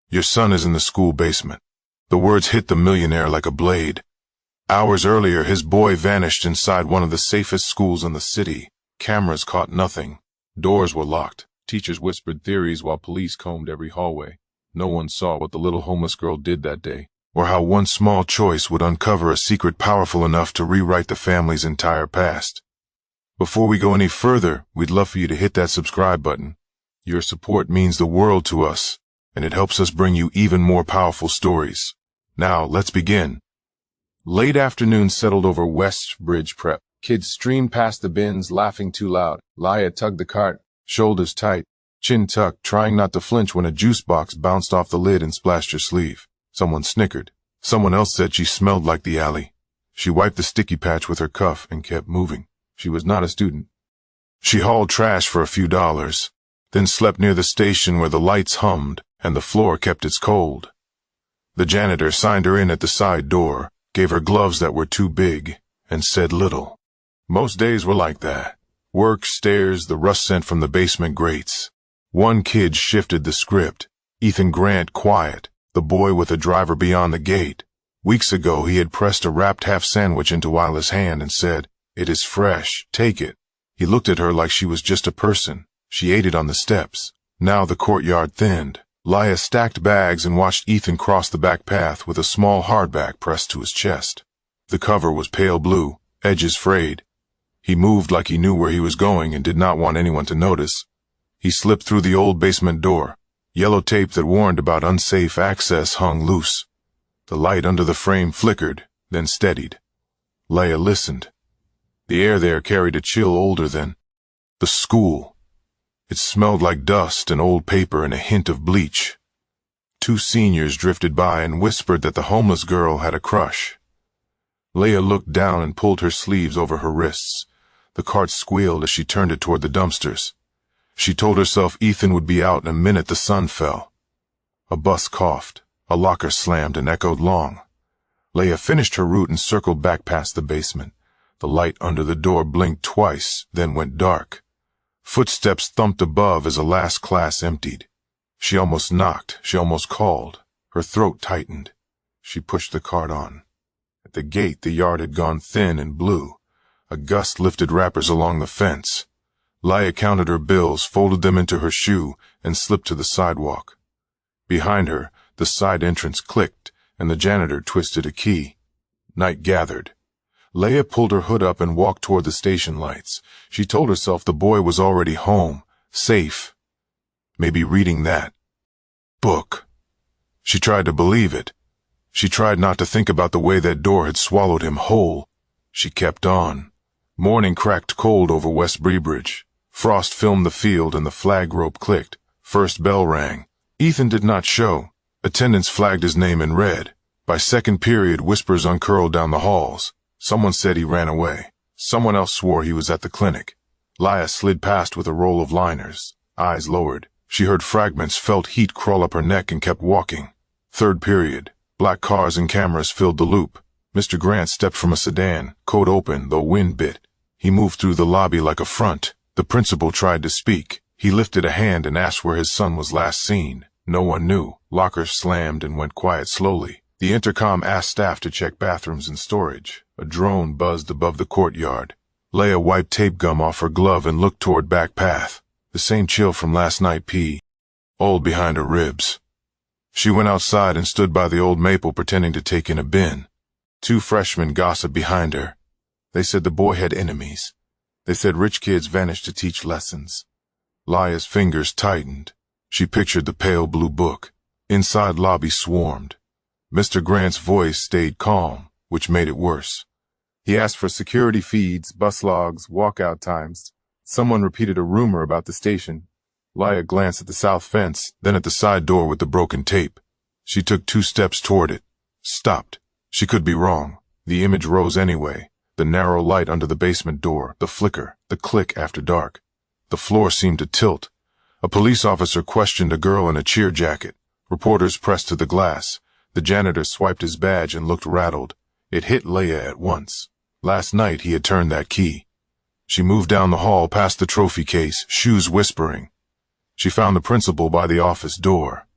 Your son is in the school basement. The words hit the millionaire like a blade. Hours earlier, his boy vanished inside one of the safest schools in the city. Cameras caught nothing. Doors were locked. Teachers whispered theories while police combed every hallway. No one saw what the little homeless girl did that day, or how one small choice would uncover a secret powerful enough to rewrite the family's entire past. Before we go any further, we'd love for you to hit that subscribe button. Your support means the world to us, and it helps us bring you even more powerful stories. Now, let's begin. Late afternoon settled over West Bridge Prep. Kids streamed past the bins, laughing too loud. Laya tugged the cart, shoulders tight, chin tucked, trying not to flinch when a juice box bounced off the lid and splashed her sleeve. Someone snickered. Someone else said she smelled like the alley. She wiped the sticky patch with her cuff and kept moving. She was not a student. She hauled trash for a few dollars, then slept near the station where the lights hummed and the floor kept its cold. The janitor signed her in at the side door, gave her gloves that were too big, and said little. Most days were like that. Work, stairs, the rust scent from the basement grates. One kid shifted the script. Ethan Grant quiet, the boy with a driver beyond the gate. Weeks ago he had pressed a wrapped half sandwich into Lila's hand and said, "It is fresh, take it." He looked at her like she was just a person. She ate it on the steps. Now the courtyard thinned. Laya stacked bags and watched Ethan cross the back path with a small hardback pressed to his chest. The cover was pale blue, edges frayed. He moved like he knew where he was going and did not want anyone to notice. He slipped through the old basement door. Yellow tape that warned about unsafe access hung loose. The light under the frame flickered, then steadied. Laya listened. The air there carried a chill older than the school. It smelled like dust and old paper and a hint of bleach. Two seniors drifted by and whispered that the homeless girl had a crush. Laya looked down and pulled her sleeves over her wrists. The cart squealed as she turned it toward the dumpsters. She told herself Ethan would be out in a minute the sun fell. A bus coughed. A locker slammed and echoed long. Laya finished her route and circled back past the basement. The light under the door blinked twice, then went dark. Footsteps thumped above as a last class emptied. She almost knocked, she almost called. Her throat tightened. She pushed the cart on. At the gate, the yard had gone thin and blue. A gust lifted wrappers along the fence. Laya counted her bills, folded them into her shoe, and slipped to the sidewalk. Behind her, the side entrance clicked, and the janitor twisted a key. Night gathered. Laya pulled her hood up and walked toward the station lights. She told herself the boy was already home, safe. Maybe reading that book. She tried to believe it. She tried not to think about the way that door had swallowed him whole. She kept on. Morning cracked cold over West Bridge. Frost filmed the field and the flag rope clicked. First bell rang. Ethan did not show. Attendants flagged his name in red. By second period, whispers uncurled down the halls. Someone said he ran away. Someone else swore he was at the clinic. Laya slid past with a roll of liners, eyes lowered. She heard fragments, felt heat crawl up her neck and kept walking. Third period. Black cars and cameras filled the loop. Mr. Grant stepped from a sedan, coat open, though wind bit. He moved through the lobby like a front. The principal tried to speak. He lifted a hand and asked where his son was last seen. No one knew. Lockers slammed and went quiet slowly. The intercom asked staff to check bathrooms and storage. A drone buzzed above the courtyard. Laya wiped tape gum off her glove and looked toward back path. The same chill from last night old behind her ribs. She went outside and stood by the old maple pretending to take in a bin. Two freshmen gossiped behind her. They said the boy had enemies. They said rich kids vanished to teach lessons. Laya's fingers tightened. She pictured the pale blue book. Inside lobby swarmed. Mr. Grant's voice stayed calm, which made it worse. He asked for security feeds, bus logs, walkout times. Someone repeated a rumor about the station. Laya glanced at the south fence, then at the side door with the broken tape. She took 2 steps toward it. Stopped. She could be wrong. The image rose anyway. The narrow light under the basement door, the flicker, the click after dark. The floor seemed to tilt. A police officer questioned a girl in a cheer jacket. Reporters pressed to the glass. The janitor swiped his badge and looked rattled. It hit Laya at once. Last night he had turned that key. She moved down the hall past the trophy case, shoes whispering. She found the principal by the office door.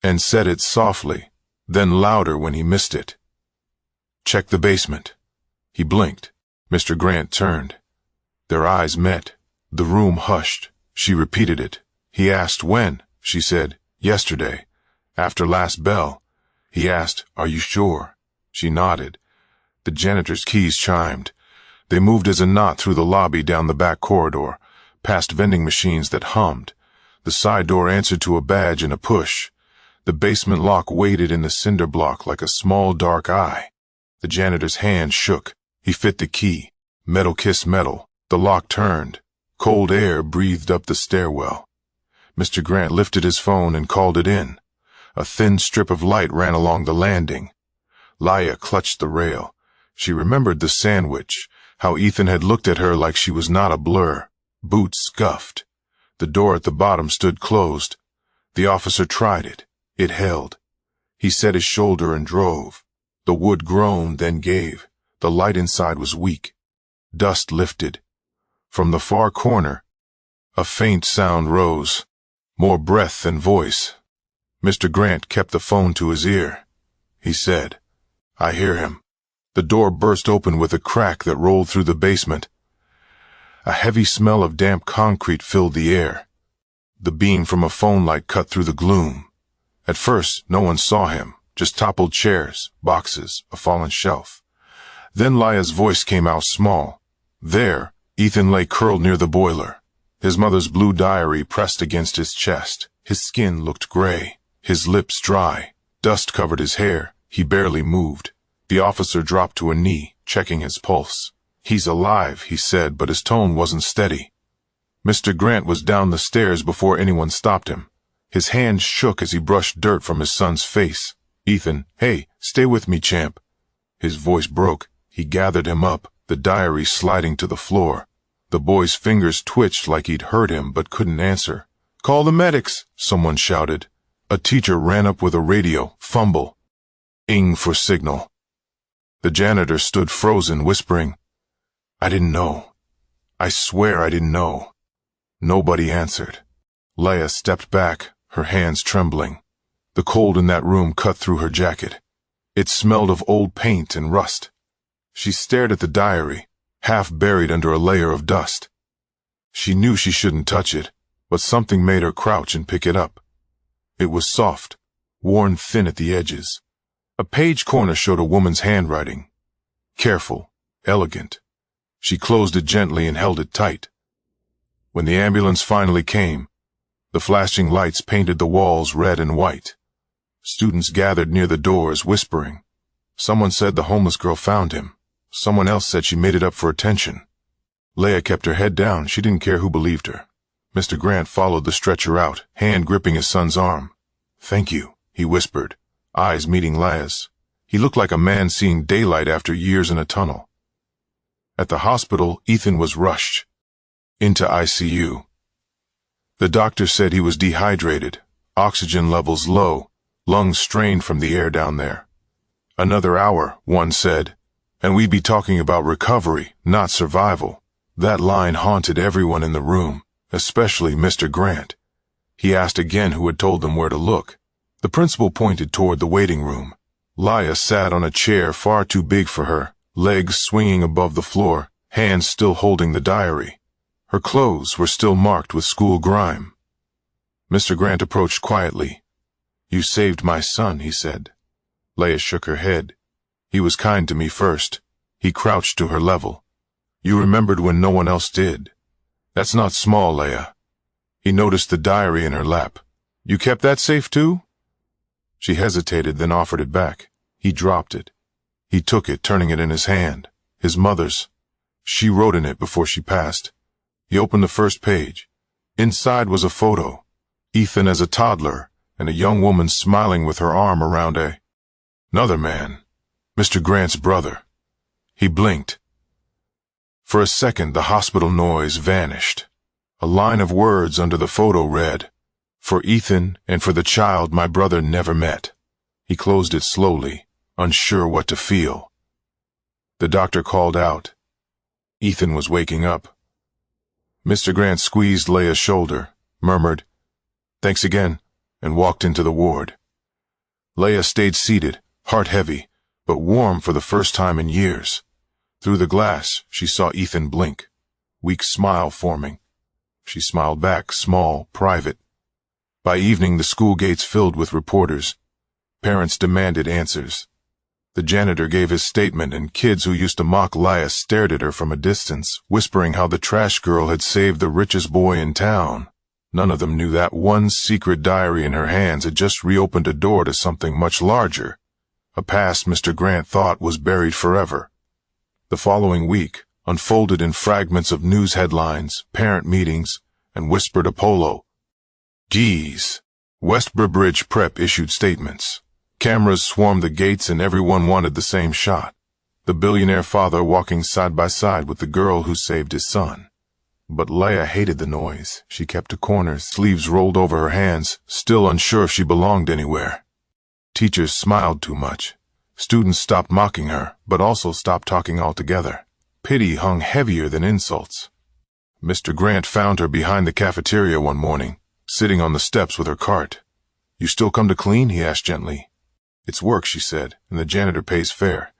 and said it softly, then louder when he missed it. "Check the basement." He blinked. Mr. Grant turned. Their eyes met. The room hushed. She repeated it. He asked when. She said, "Yesterday, after last bell." He asked, "Are you sure?" She nodded. The janitor's keys chimed. They moved as a knot through the lobby, down the back corridor, past vending machines that hummed. The side door answered to a badge and a push. The basement lock waited in the cinder block like a small dark eye. The janitor's hand shook. He fit the key. Metal kissed metal. The lock turned. Cold air breathed up the stairwell. Mr. Grant lifted his phone and called it in. A thin strip of light ran along the landing. Leah clutched the rail. She remembered the sandwich, how Ethan had looked at her like she was not a blur. Boots scuffed. The door at the bottom stood closed. The officer tried it. It held. He set his shoulder and drove. The wood groaned, then gave. The light inside was weak. Dust lifted. From the far corner, a faint sound rose. More breath than voice. Mr. Grant kept the phone to his ear. He said, "I hear him." The door burst open with a crack that rolled through the basement. A heavy smell of damp concrete filled the air. The beam from a phone light cut through the gloom. At first, no one saw him, just toppled chairs, boxes, a fallen shelf. Then Leah's voice came out small. There, Ethan lay curled near the boiler. His mother's blue diary pressed against his chest. His skin looked gray, his lips dry. Dust covered his hair. He barely moved. The officer dropped to a knee, checking his pulse. "He's alive," he said, but his tone wasn't steady. Mr. Grant was down the stairs before anyone stopped him. His hand shook as he brushed dirt from his son's face. "Ethan, hey, stay with me, champ." His voice broke. He gathered him up, the diary sliding to the floor. The boy's fingers twitched like he'd heard him but couldn't answer. "Call the medics," someone shouted. A teacher ran up with a radio. Fumble. Ing for signal. The janitor stood frozen, whispering, "I didn't know. I swear I didn't know." Nobody answered. Leah stepped back, her hands trembling. The cold in that room cut through her jacket. It smelled of old paint and rust. She stared at the diary, half buried under a layer of dust. She knew she shouldn't touch it, but something made her crouch and pick it up. It was soft, worn thin at the edges. A page corner showed a woman's handwriting. Careful, elegant. She closed it gently and held it tight. When the ambulance finally came, the flashing lights painted the walls red and white. Students gathered near the doors, whispering. Someone said the homeless girl found him. Someone else said she made it up for attention. Leah kept her head down. She didn't care who believed her. Mr. Grant followed the stretcher out, hand gripping his son's arm. "Thank you," he whispered, eyes meeting Leah's. He looked like a man seeing daylight after years in a tunnel. At the hospital, Ethan was rushed into ICU. The doctor said he was dehydrated, oxygen levels low, lungs strained from the air down there. "Another hour," one said, "and we'd be talking about recovery, not survival." That line haunted everyone in the room, especially Mr. Grant. He asked again who had told them where to look. The principal pointed toward the waiting room. Leah sat on a chair far too big for her, legs swinging above the floor, hands still holding the diary. Her clothes were still marked with school grime. Mr. Grant approached quietly. "You saved my son," he said. Leah shook her head. "He was kind to me first." He crouched to her level. "You remembered when no one else did. That's not small, Leah." He noticed the diary in her lap. "You kept that safe too?" She hesitated, then offered it back. He dropped it. He took it, turning it in his hand. His mother's. She wrote in it before she passed. He opened the first page. Inside was a photo. Ethan as a toddler, and a young woman smiling with her arm around another man. Mr. Grant's brother. He blinked. For a second, the hospital noise vanished. A line of words under the photo read, "For Ethan and for the child my brother never met." He closed it slowly, unsure what to feel. The doctor called out. Ethan was waking up. Mr. Grant squeezed Leah's shoulder, murmured, "Thanks again," and walked into the ward. Leia stayed seated, heart heavy, but warm for the first time in years. Through the glass, she saw Ethan blink, weak smile forming. She smiled back, small, private. By evening, the school gates filled with reporters. Parents demanded answers. The janitor gave his statement, and kids who used to mock Leia stared at her from a distance, whispering how the trash girl had saved the richest boy in town. None of them knew that one secret diary in her hands had just reopened a door to something much larger, a past Mr. Grant thought was buried forever. The following week unfolded in fragments of news headlines, parent meetings, and whispered Apollo. Geez. West Burbridge Prep issued statements. Cameras swarmed the gates and everyone wanted the same shot. The billionaire father walking side by side with the girl who saved his son. But Leia hated the noise. She kept to corners, sleeves rolled over her hands, still unsure if she belonged anywhere. Teachers smiled too much. Students stopped mocking her, but also stopped talking altogether. Pity hung heavier than insults. Mr. Grant found her behind the cafeteria one morning, sitting on the steps with her cart. "You still come to clean?" he asked gently. "It's work," she said, "and the janitor pays fair."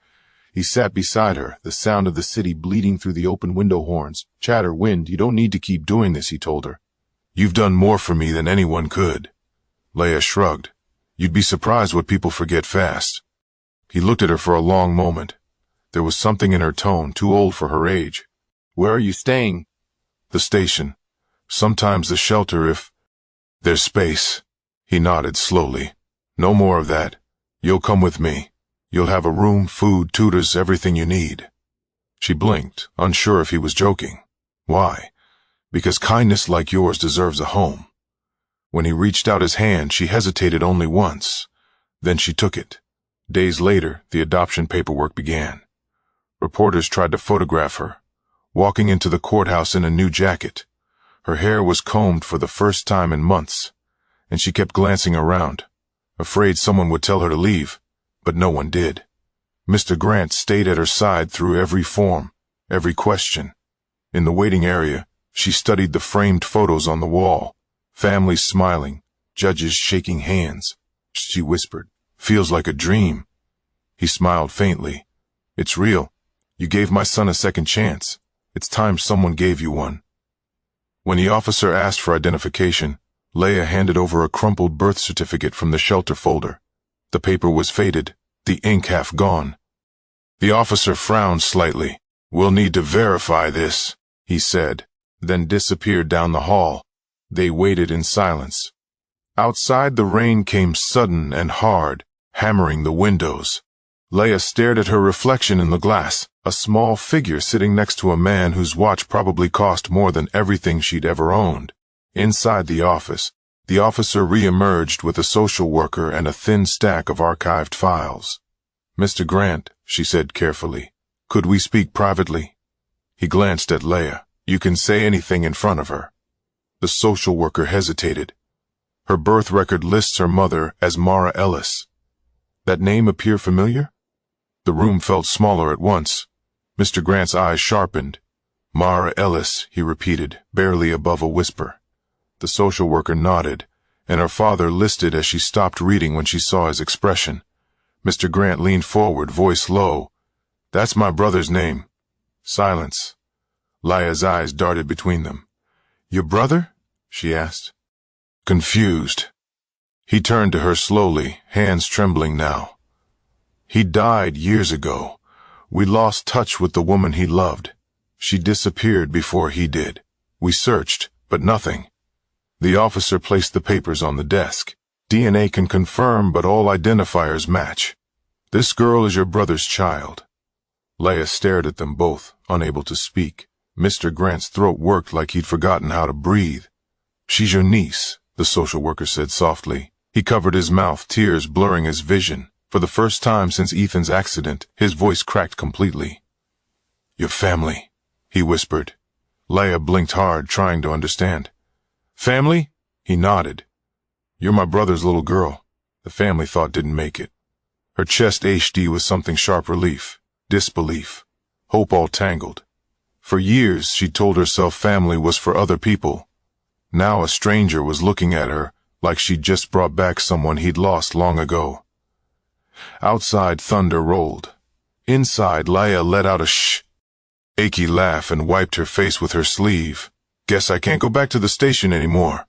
He sat beside her, the sound of the city bleeding through the open window horns. "Chatter, wind, you don't need to keep doing this," he told her. "You've done more for me than anyone could." Leia shrugged. "You'd be surprised what people forget fast." He looked at her for a long moment. There was something in her tone, too old for her age. "Where are you staying?" "The station. Sometimes the shelter if there's space." He nodded slowly. "No more of that. You'll come with me. You'll have a room, food, tutors, everything you need." She blinked, unsure if he was joking. "Why?" "Because kindness like yours deserves a home." When he reached out his hand, she hesitated only once. Then she took it. Days later, the adoption paperwork began. Reporters tried to photograph her, walking into the courthouse in a new jacket. Her hair was combed for the first time in months, and she kept glancing around, afraid someone would tell her to leave, but no one did. Mr. Grant stayed at her side through every form, every question. In the waiting area, she studied the framed photos on the wall, families smiling, judges shaking hands. She whispered, "Feels like a dream." He smiled faintly. "It's real. You gave my son a second chance. It's time someone gave you one." When the officer asked for identification, Leia handed over a crumpled birth certificate from the shelter folder. The paper was faded, the ink half gone. The officer frowned slightly. "We'll need to verify this," he said, then disappeared down the hall. They waited in silence. Outside, the rain came sudden and hard, hammering the windows. Leia stared at her reflection in the glass, a small figure sitting next to a man whose watch probably cost more than everything she'd ever owned. Inside the office, the officer re-emerged with a social worker and a thin stack of archived files. "Mr. Grant," she said carefully, "could we speak privately?" He glanced at Leia. "You can say anything in front of her." The social worker hesitated. Her birth record lists her mother as Mara Ellis. That name appear familiar? The room felt smaller at once. Mr. Grant's eyes sharpened. "Mara Ellis," he repeated, barely above a whisper. The social worker nodded, and her father listed as she stopped reading when she saw his expression. Mr. Grant leaned forward, voice low. "That's my brother's name." Silence. Leia's eyes darted between them. "Your brother?" she asked. Confused. He turned to her slowly, hands trembling now. "He died years ago. We lost touch with the woman he loved. She disappeared before he did. We searched, but nothing." The officer placed the papers on the desk. "DNA can confirm, but all identifiers match. This girl is your brother's child." Leia stared at them both, unable to speak. Mr. Grant's throat worked like he'd forgotten how to breathe. "She's your niece," the social worker said softly. He covered his mouth, tears blurring his vision. For the first time since Ethan's accident, his voice cracked completely. "Your family," he whispered. Leia blinked hard, trying to understand. "Family?" He nodded. "You're my brother's little girl. The family thought didn't make it." Her chest ached with something sharp relief, disbelief, hope all tangled. For years, she'd told herself family was for other people. Now a stranger was looking at her like she'd just brought back someone he'd lost long ago. Outside, thunder rolled. Inside, Leia let out a achy laugh and wiped her face with her sleeve. Guess I can't go back to the station anymore.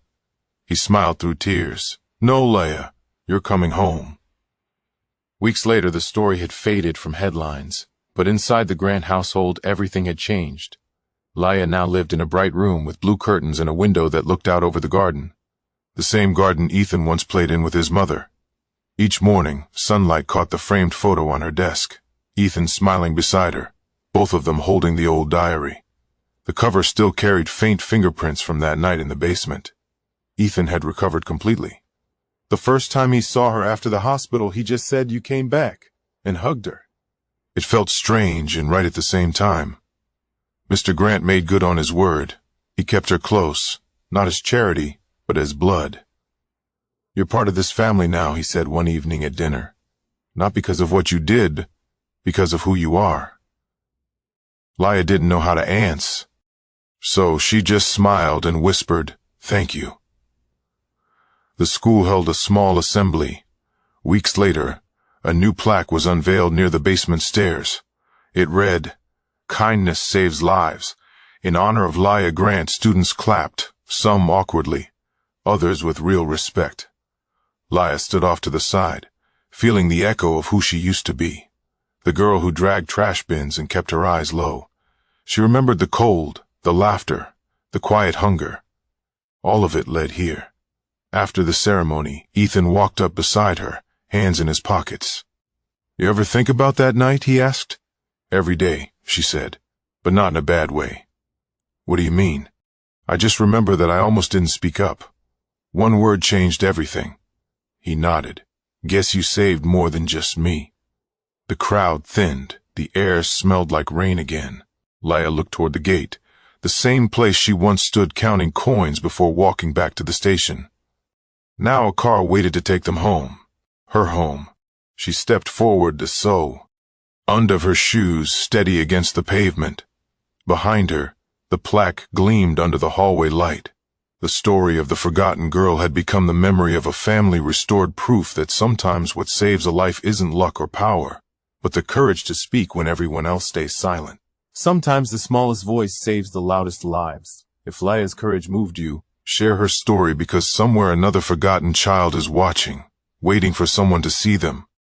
He smiled through tears. No, Leia, you're coming home. Weeks later, the story had faded from headlines, but inside the Grant household, everything had changed. Leia now lived in a bright room with blue curtains and a window that looked out over the garden. The same garden Ethan once played in with his mother. Each morning, sunlight caught the framed photo on her desk, Ethan smiling beside her, both of them holding the old diary. The cover still carried faint fingerprints from that night in the basement. Ethan had recovered completely. The first time he saw her after the hospital, he just said, "You came back," and hugged her. It felt strange and right at the same time. Mr. Grant made good on his word. He kept her close, not as charity, but as blood. "You're part of this family now," he said one evening at dinner. "Not because of what you did, because of who you are." Leia didn't know how to answer, so she just smiled and whispered, "Thank you." The school held a small assembly. Weeks later, a new plaque was unveiled near the basement stairs. It read, "Kindness saves lives." In honor of Leia Grant, students clapped, some awkwardly, others with real respect. Leia stood off to the side, feeling the echo of who she used to be. The girl who dragged trash bins and kept her eyes low. She remembered the cold, the laughter, the quiet hunger. All of it led here. After the ceremony, Ethan walked up beside her, hands in his pockets. "You ever think about that night?" he asked. "Every day," she said, "but not in a bad way." "What do you mean?" "I just remember that I almost didn't speak up. One word changed everything." He nodded. "Guess you saved more than just me." The crowd thinned. The air smelled like rain again. Leia looked toward the gate, the same place she once stood counting coins before walking back to the station. Now a car waited to take them home. Her home. She stepped forward to sew. Under her shoes steady against the pavement. Behind her, the plaque gleamed under the hallway light. The story of the forgotten girl had become the memory of a family, restored proof that sometimes what saves a life isn't luck or power, but the courage to speak when everyone else stays silent. Sometimes the smallest voice saves the loudest lives. If Leia's courage moved you, share her story, because somewhere another forgotten child is watching, waiting for someone to see them,